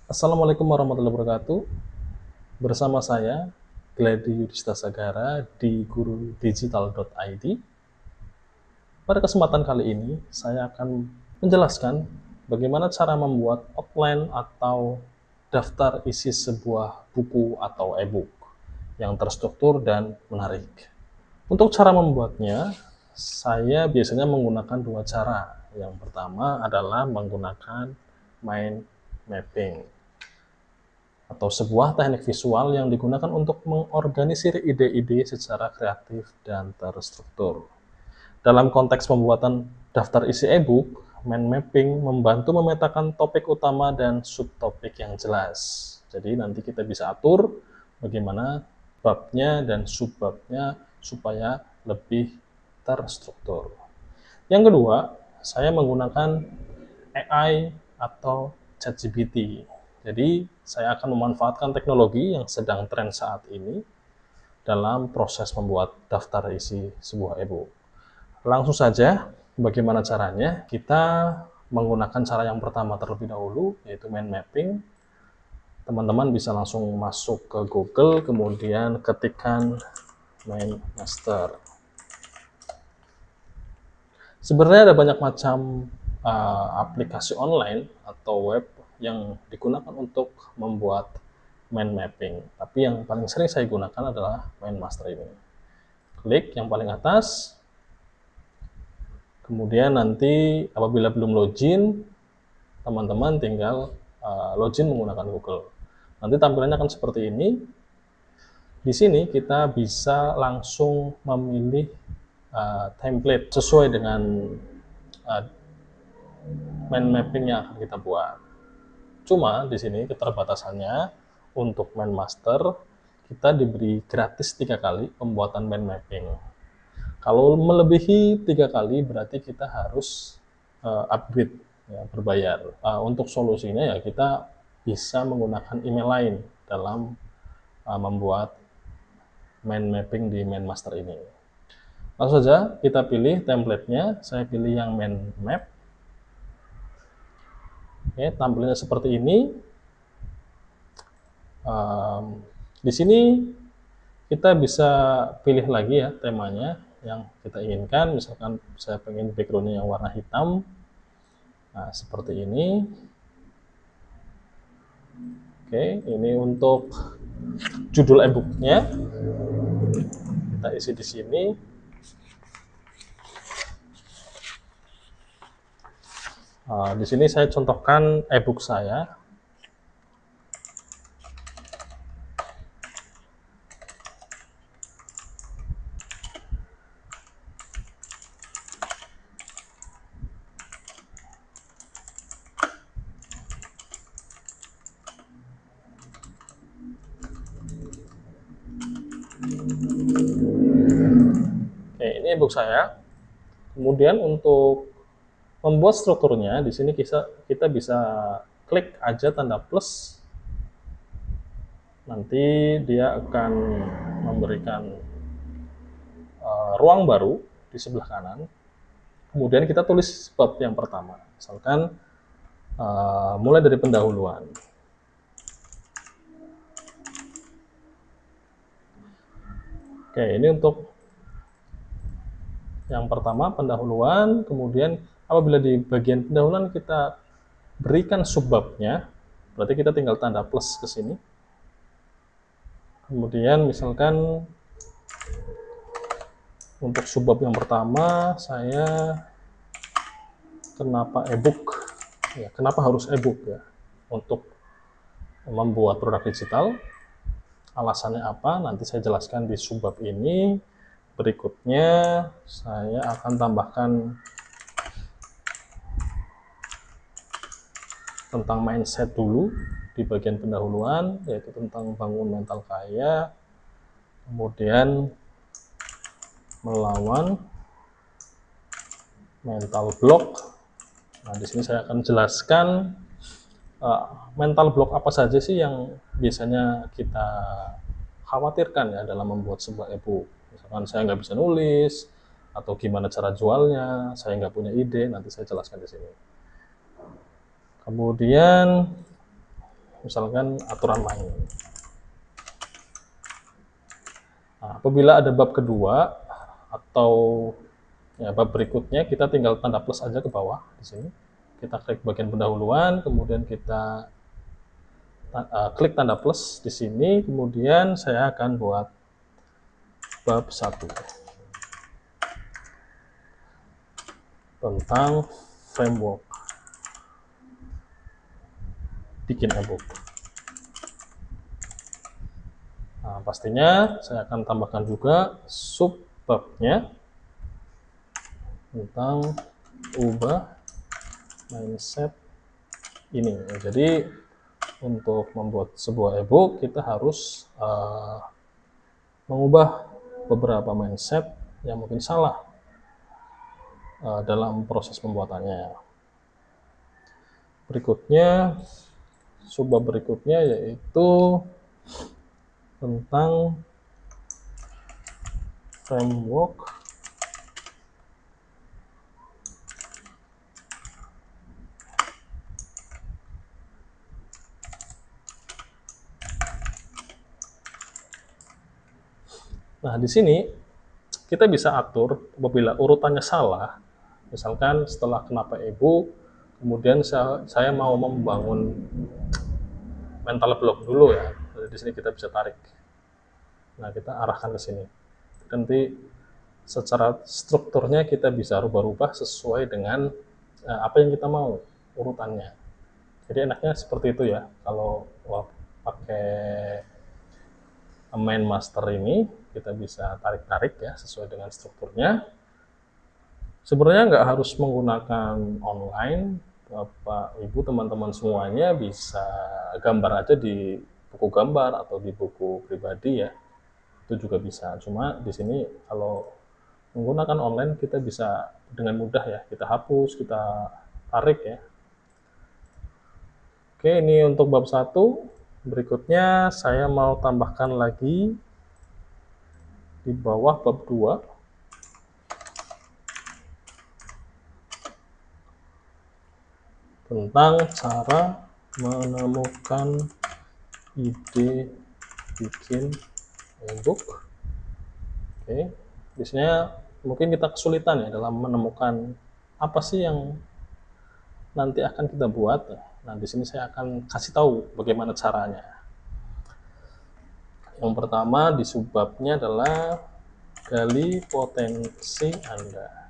Assalamualaikum warahmatullahi wabarakatuh. Bersama saya, Glady Yudhistha Sagara di gurudigital.id. Pada kesempatan kali ini, saya akan menjelaskan bagaimana cara membuat outline atau daftar isi sebuah buku atau e-book yang terstruktur dan menarik. Untuk cara membuatnya, saya biasanya menggunakan dua cara. Yang pertama adalah menggunakan mind mapping, atau sebuah teknik visual yang digunakan untuk mengorganisir ide-ide secara kreatif dan terstruktur. Dalam konteks pembuatan daftar isi e-book, mind mapping membantu memetakan topik utama dan subtopik yang jelas. Jadi nanti kita bisa atur bagaimana babnya dan subbabnya supaya lebih terstruktur. Yang kedua, saya menggunakan AI atau ChatGPT. Jadi, saya akan memanfaatkan teknologi yang sedang tren saat ini dalam proses membuat daftar isi sebuah e-book. Langsung saja, bagaimana caranya? Kita menggunakan cara yang pertama terlebih dahulu, yaitu mind mapping. Teman-teman bisa langsung masuk ke Google, kemudian ketikkan mind master. Sebenarnya ada banyak macam aplikasi online atau web yang digunakan untuk membuat mind mapping. Tapi yang paling sering saya gunakan adalah mind master ini. Klik yang paling atas, kemudian nanti apabila belum login, teman-teman tinggal login menggunakan Google. Nanti tampilannya akan seperti ini. Di sini kita bisa langsung memilih template sesuai dengan mind mapping yang akan kita buat. Cuma di sini keterbatasannya untuk mind master kita diberi gratis 3 kali pembuatan mind mapping. Kalau melebihi 3 kali berarti kita harus upgrade, ya, berbayar. Untuk solusinya ya kita bisa menggunakan email lain dalam membuat mind mapping di mind master ini. Langsung saja kita pilih template-nya. Saya pilih yang mind map. Oke, tampilannya seperti ini. Di sini kita bisa pilih lagi ya temanya yang kita inginkan. Misalkan saya pengen background-nya yang warna hitam. Nah, seperti ini. Oke, ini untuk judul e-book-nya. Kita isi di sini. Di sini saya contohkan e-book saya. Oke, ini e-book saya. Kemudian untuk membuat strukturnya, di sini kita bisa klik aja tanda plus. Nanti dia akan memberikan ruang baru di sebelah kanan. Kemudian kita tulis bab yang pertama. Misalkan mulai dari pendahuluan. Oke, ini untuk yang pertama pendahuluan. Kemudian apabila di bagian pendahuluan kita berikan subbabnya, berarti kita tinggal tanda plus ke sini. Kemudian misalkan untuk subbab yang pertama saya kenapa e-book, ya, kenapa harus e-book ya untuk membuat produk digital, alasannya apa, nanti saya jelaskan di subbab ini. Berikutnya saya akan tambahkan tentang mindset dulu di bagian pendahuluan, yaitu tentang bangun mental kaya, kemudian melawan mental block. Nah, di sini saya akan jelaskan mental block apa saja sih yang biasanya kita khawatirkan ya dalam membuat sebuah e-book. Misalkan saya nggak bisa nulis, atau gimana cara jualnya, saya nggak punya ide, nanti saya jelaskan di sini. Kemudian misalkan aturan main. Nah, apabila ada bab kedua atau ya, bab berikutnya, kita tinggal tanda plus aja ke bawah di sini. Kita klik bagian pendahuluan, kemudian kita klik tanda plus di sini, kemudian saya akan buat bab 1 tentang framework bikin e-book. Nah, pastinya saya akan tambahkan juga subbabnya tentang ubah mindset ini. Jadi untuk membuat sebuah e-book kita harus mengubah beberapa mindset yang mungkin salah dalam proses pembuatannya. Berikutnya, subbab berikutnya yaitu tentang framework Nah, di sini kita bisa atur apabila urutannya salah. Misalkan setelah kenapa e-book, kemudian saya mau membangun mental block dulu ya. Jadi di sini kita bisa tarik. Nah, kita arahkan ke sini. Nanti secara strukturnya kita bisa rubah-rubah sesuai dengan apa yang kita mau urutannya. Jadi enaknya seperti itu ya. Kalau pakai main master ini kita bisa tarik-tarik ya sesuai dengan strukturnya. Sebenarnya nggak harus menggunakan online, Bapak Ibu teman-teman semuanya bisa gambar aja di buku gambar atau di buku pribadi ya, itu juga bisa. Cuma di sini kalau menggunakan online kita bisa dengan mudah ya, kita hapus, kita tarik ya. Oke, ini untuk bab 1. Berikutnya saya mau tambahkan lagi di bawah bab 2 tentang cara menemukan ide bikin e-book. Oke, biasanya mungkin kita kesulitan ya dalam menemukan apa sih yang nanti akan kita buat. Nah, di sini saya akan kasih tahu bagaimana caranya. Yang pertama di subbabnya adalah gali potensi Anda.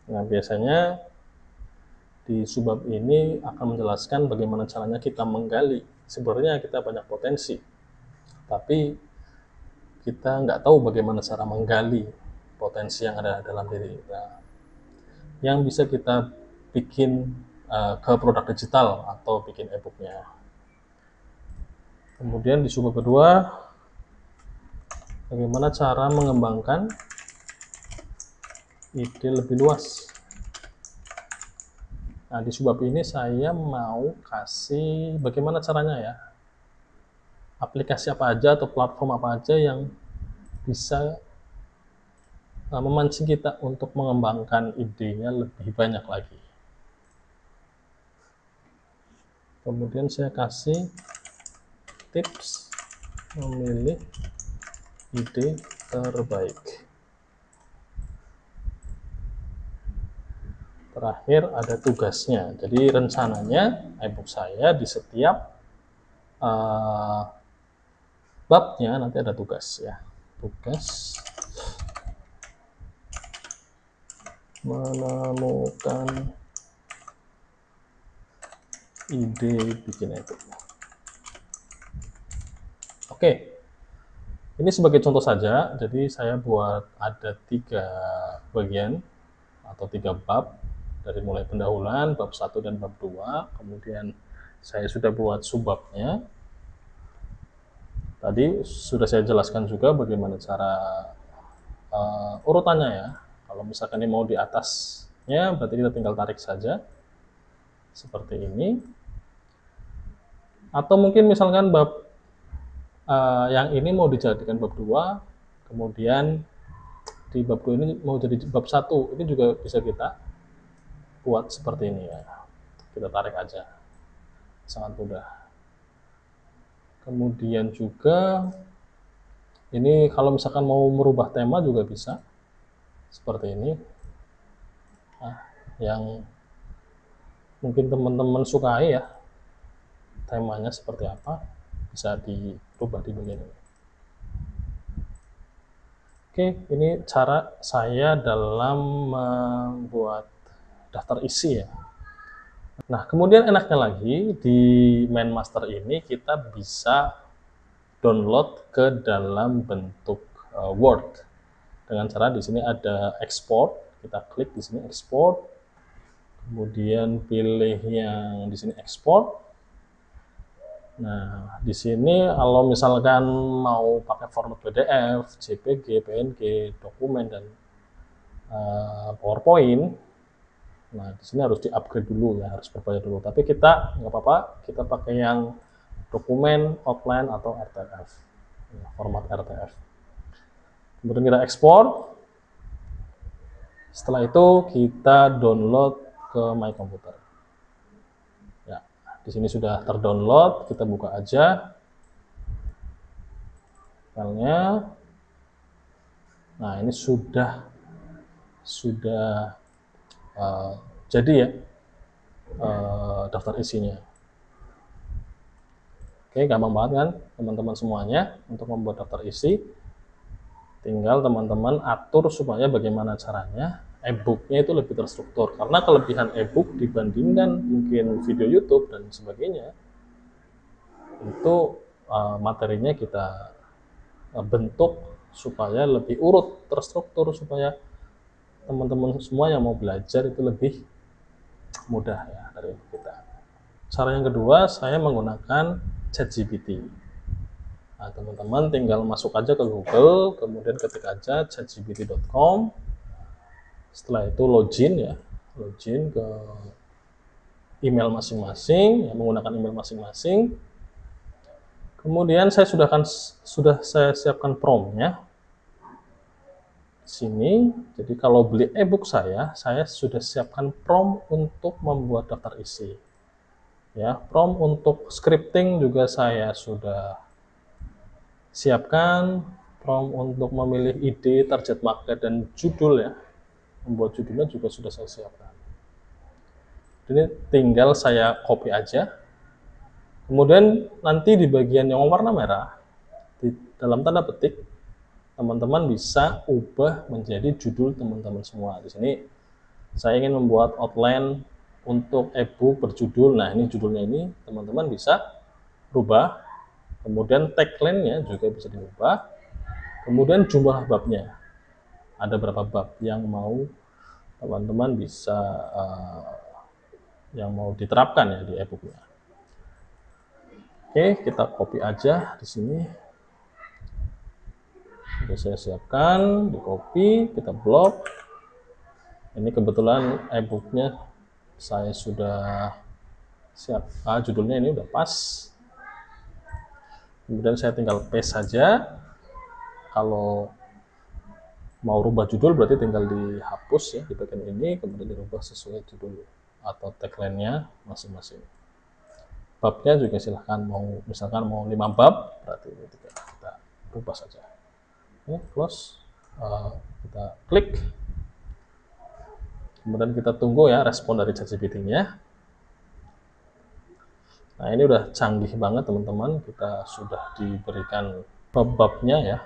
Nah, biasanya di subbab ini akan menjelaskan bagaimana caranya kita menggali. Sebenarnya kita banyak potensi, tapi kita nggak tahu bagaimana cara menggali potensi yang ada dalam diri. Nah, yang bisa kita bikin ke produk digital atau bikin e-booknya. Kemudian di subbab kedua, bagaimana cara mengembangkan ide lebih luas. Nah, di subbab ini saya mau kasih bagaimana caranya ya, aplikasi apa aja atau platform apa aja yang bisa memancing kita untuk mengembangkan idenya lebih banyak lagi. Kemudian saya kasih tips memilih ide terbaik. Terakhir ada tugasnya. Jadi rencananya e-book saya di setiap babnya nanti ada tugas ya. Tugas menemukan ide bikin e-book. Oke, ini sebagai contoh saja. Jadi saya buat ada 3 bagian atau 3 bab, dari mulai pendahuluan, bab 1 dan bab 2. Kemudian saya sudah buat subbabnya. Tadi sudah saya jelaskan juga bagaimana cara urutannya ya. Kalau misalkan ini mau di atasnya, berarti kita tinggal tarik saja seperti ini. Atau mungkin misalkan bab yang ini mau dijadikan bab 2, kemudian di bab 2 ini mau jadi bab 1, ini juga bisa kita buat seperti ini ya. Kita tarik aja, sangat mudah. Kemudian juga ini kalau misalkan mau merubah tema juga bisa seperti ini. Nah, yang mungkin teman-teman sukai ya, temanya seperti apa, bisa dirubah di bagian ini. Oke, ini cara saya dalam membuat daftar isi ya. Nah, kemudian enaknya lagi di main master ini kita bisa download ke dalam bentuk Word. Dengan cara di sini ada export, kita klik di sini export, kemudian pilih yang di sini export. Nah, di sini kalau misalkan mau pakai format PDF, JPG, PNG, dokumen dan PowerPoint, nah di sini harus di-upgrade dulu ya, harus berbayar dulu. Tapi kita nggak apa-apa, kita pakai yang dokumen, outline atau RTF, format RTF. Kemudian kita ekspor. Setelah itu kita download ke My Computer. Ya, di sini sudah terdownload, kita buka aja filenya. Nah, ini sudah jadi ya daftar isinya. Oke, gampang banget kan teman-teman semuanya untuk membuat daftar isi. Tinggal teman-teman atur supaya bagaimana caranya e-booknya itu lebih terstruktur. Karena kelebihan e-book dibandingkan mungkin video YouTube dan sebagainya, itu materinya kita bentuk supaya lebih urut, terstruktur, supaya teman-teman semua yang mau belajar itu lebih mudah ya dari kita. Cara yang kedua, saya menggunakan ChatGPT. Nah, teman-teman tinggal masuk aja ke Google, kemudian ketik aja chatgpt.com. Setelah itu login ke email masing-masing, ya, menggunakan email masing-masing. Kemudian sudah saya siapkan prompt-nya di sini. Jadi kalau beli e-book saya sudah siapkan prompt untuk membuat daftar isi. Ya, prompt untuk scripting juga saya sudah siapkan, prompt untuk memilih ide, target market, dan judul ya. Membuat judulnya juga sudah saya siapkan. Ini tinggal saya copy aja. Kemudian nanti di bagian yang warna merah, di dalam tanda petik, teman-teman bisa ubah menjadi judul teman-teman semua. Di sini saya ingin membuat outline untuk e-book berjudul, nah ini judulnya ini, teman-teman bisa rubah. Kemudian tagline-nya juga bisa diubah. Kemudian jumlah babnya, ada berapa bab yang mau teman-teman bisa yang mau diterapkan ya di e-booknya. Oke, kita copy aja di sini. Sudah saya siapkan, di copy, kita blok. Ini kebetulan e-booknya saya sudah siap, judulnya ini udah pas. Kemudian saya tinggal paste saja. Kalau mau rubah judul berarti tinggal dihapus ya di bagian ini, kemudian dirubah sesuai judul atau tagline-nya masing-masing. Babnya juga silahkan, mau misalkan mau 5 bab, berarti ini kita rubah saja. Oke, close, kita klik. Kemudian kita tunggu ya respon dari ChatGPT-nya. Nah, ini udah canggih banget teman-teman, kita sudah diberikan bab-babnya ya.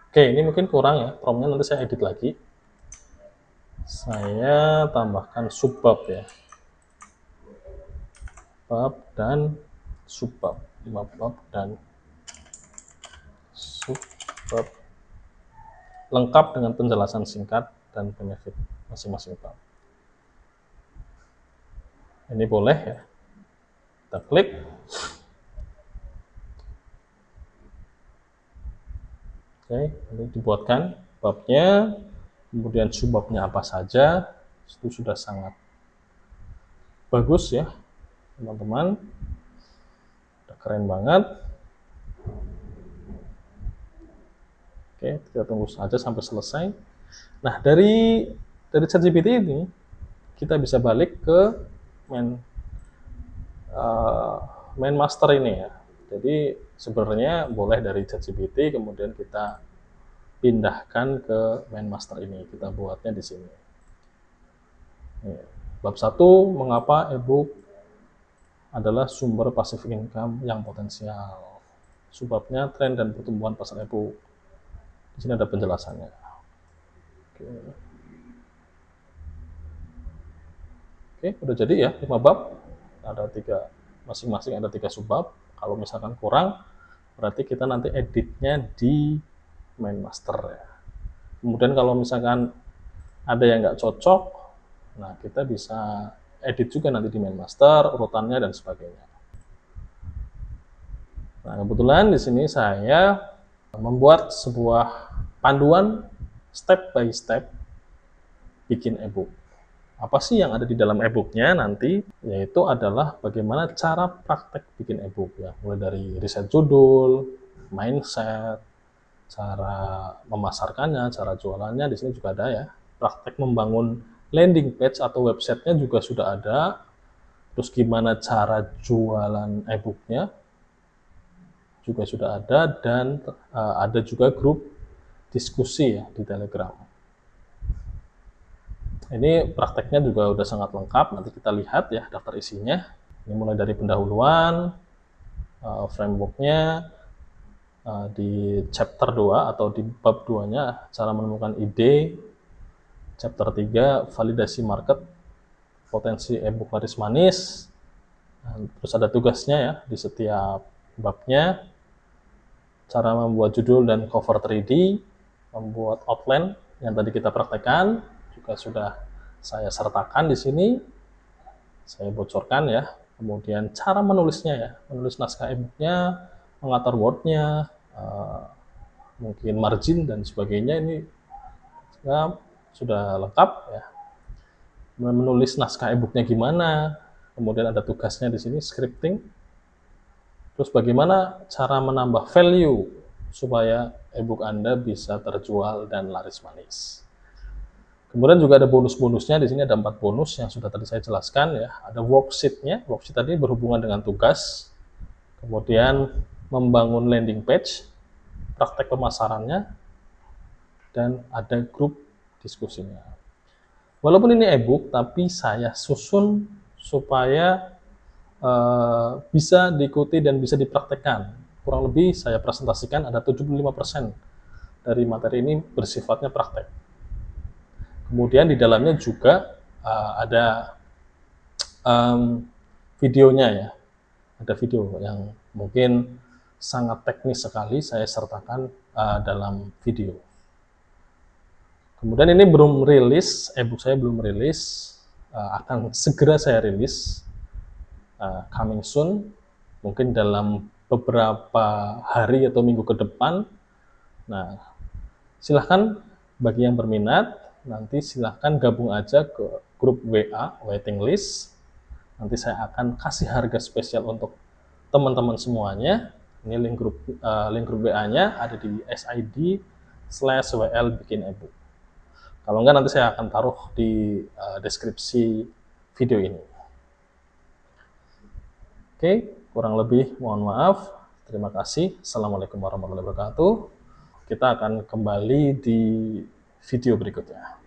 Oke, ini mungkin kurang ya, prompt-nya nanti saya edit lagi. Saya tambahkan subbab ya. Bab dan subbab, 5 bab dan subbab. Lengkap dengan penjelasan singkat dan benefit masing-masing bab. Ini boleh ya. Kita klik. Oke, ini dibuatkan babnya, kemudian subbabnya apa saja, itu sudah sangat bagus ya, teman-teman. Keren banget. Oke, kita tunggu saja sampai selesai. Nah, dari ChatGPT ini kita bisa balik ke main master ini ya. Jadi sebenarnya boleh dari ChatGPT kemudian kita pindahkan ke main master ini. Kita buatnya di sini. Bab 1, mengapa ebook adalah sumber passive income yang potensial. Subbabnya tren dan pertumbuhan pasar ebook. Di sini ada penjelasannya. Oke, udah jadi ya 5 bab. Ada 3, masing-masing ada 3 subbab. Kalau misalkan kurang, berarti kita nanti editnya di main master ya. Kemudian kalau misalkan ada yang nggak cocok, nah kita bisa edit juga nanti di main master, urutannya dan sebagainya. Nah, kebetulan di sini saya membuat sebuah panduan step by step bikin ebook. Apa sih yang ada di dalam ebooknya nanti? Yaitu adalah bagaimana cara praktek bikin ebook ya, mulai dari riset judul, mindset, cara memasarkannya, cara jualannya, di sini juga ada ya. Praktek membangun landing page atau websitenya juga sudah ada. Terus gimana cara jualan ebooknya juga sudah ada, dan ada juga grup diskusi ya di Telegram. Ini prakteknya juga udah sangat lengkap, nanti kita lihat ya daftar isinya. Ini mulai dari pendahuluan, frameworknya, di chapter 2 atau di bab 2-nya cara menemukan ide, chapter 3 validasi market, potensi ebook laris manis, terus ada tugasnya ya di setiap babnya, cara membuat judul dan cover 3D, membuat outline yang tadi kita praktekkan juga sudah saya sertakan di sini, saya bocorkan ya. Kemudian cara menulisnya ya, menulis naskah ebooknya, mengatur wordnya, mungkin margin dan sebagainya, ini ya, sudah lengkap ya. Menulis naskah ebooknya gimana, kemudian ada tugasnya di sini scripting, terus bagaimana cara menambah value supaya ebook Anda bisa terjual dan laris manis. Kemudian juga ada bonus-bonusnya, di sini ada 4 bonus yang sudah tadi saya jelaskan ya. Ada worksheet-nya, worksheet tadi berhubungan dengan tugas, kemudian membangun landing page, praktek pemasarannya, dan ada grup diskusinya. Walaupun ini ebook, tapi saya susun supaya bisa diikuti dan bisa dipraktekkan. Kurang lebih saya presentasikan ada 75% dari materi ini bersifatnya praktek. Kemudian di dalamnya juga ada videonya ya. Ada video yang mungkin sangat teknis sekali, saya sertakan dalam video. Kemudian ini belum rilis, ebook saya belum rilis, akan segera saya rilis, coming soon, mungkin dalam beberapa hari atau minggu ke depan. Nah, silahkan bagi yang berminat, nanti silahkan gabung aja ke grup WA, waiting list. Nanti saya akan kasih harga spesial untuk teman-teman semuanya. Ini link grup WA-nya ada di sid/WL bikin ebook. Kalau enggak nanti saya akan taruh di deskripsi video ini. Oke, kurang lebih mohon maaf. Terima kasih. Assalamualaikum warahmatullahi wabarakatuh. Kita akan kembali di video berikutnya.